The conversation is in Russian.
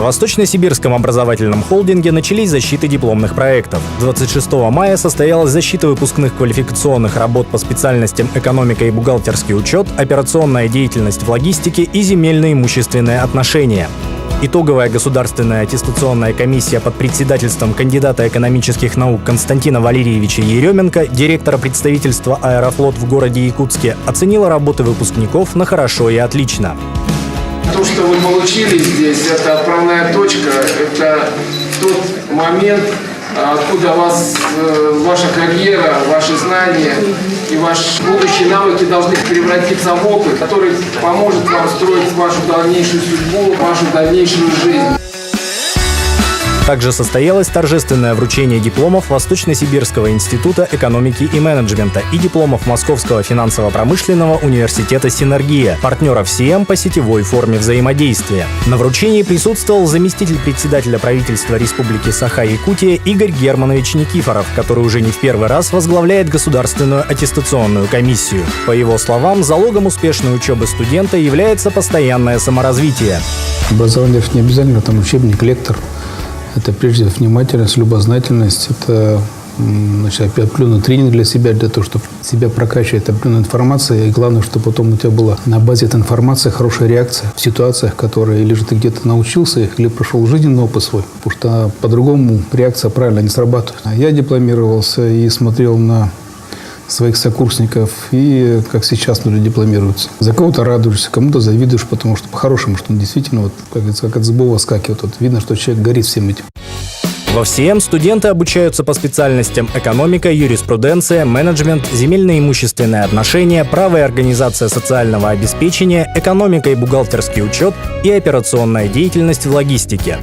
Восточно-Сибирском образовательном холдинге начались защиты дипломных проектов. 26 мая состоялась защита выпускных квалификационных работ по специальностям экономика и бухгалтерский учет, операционная деятельность в логистике и земельно-имущественные отношения. Итоговая государственная аттестационная комиссия под председательством кандидата экономических наук Константина Валерьевича Еременко, директора представительства «Аэрофлот» в городе Якутске, оценила работы выпускников на хорошо и отлично. То, что вы получили здесь, это отправная точка, это тот момент, откуда ваша карьера, ваши знания и ваши будущие навыки должны превратиться в опыт, который поможет вам строить вашу дальнейшую судьбу, вашу дальнейшую жизнь. Также состоялось торжественное вручение дипломов Восточно-Сибирского института экономики и менеджмента и дипломов Московского финансово-промышленного университета «Синергия», партнеров СИЭМ по сетевой форме взаимодействия. На вручении присутствовал заместитель председателя правительства Республики Саха-Якутия Игорь Германович Никифоров, который уже не в первый раз возглавляет Государственную аттестационную комиссию. По его словам, залогом успешной учебы студента является постоянное саморазвитие. Образование не обязательно там учебник, лектор. Это прежде всего внимательность, любознательность, это определенный тренинг для себя, для того, чтобы себя прокачивать определенной информацией. И главное, чтобы потом у тебя была на базе этой информации хорошая реакция в ситуациях, которые или же ты где-то научился их, или прошел жизненный опыт свой. Потому что по-другому реакция правильно не срабатывает. Я дипломировался и смотрел на своих сокурсников, и как сейчас люди дипломируются. За кого-то радуешься, кому-то завидуешь, потому что по-хорошему, что он действительно, как от зубов скакивает. Видно, что человек горит всем этим. Во ВСИЭМ студенты обучаются по специальностям экономика, юриспруденция, менеджмент, земельно-имущественные отношения, право и организация социального обеспечения, экономика и бухгалтерский учет и операционная деятельность в логистике.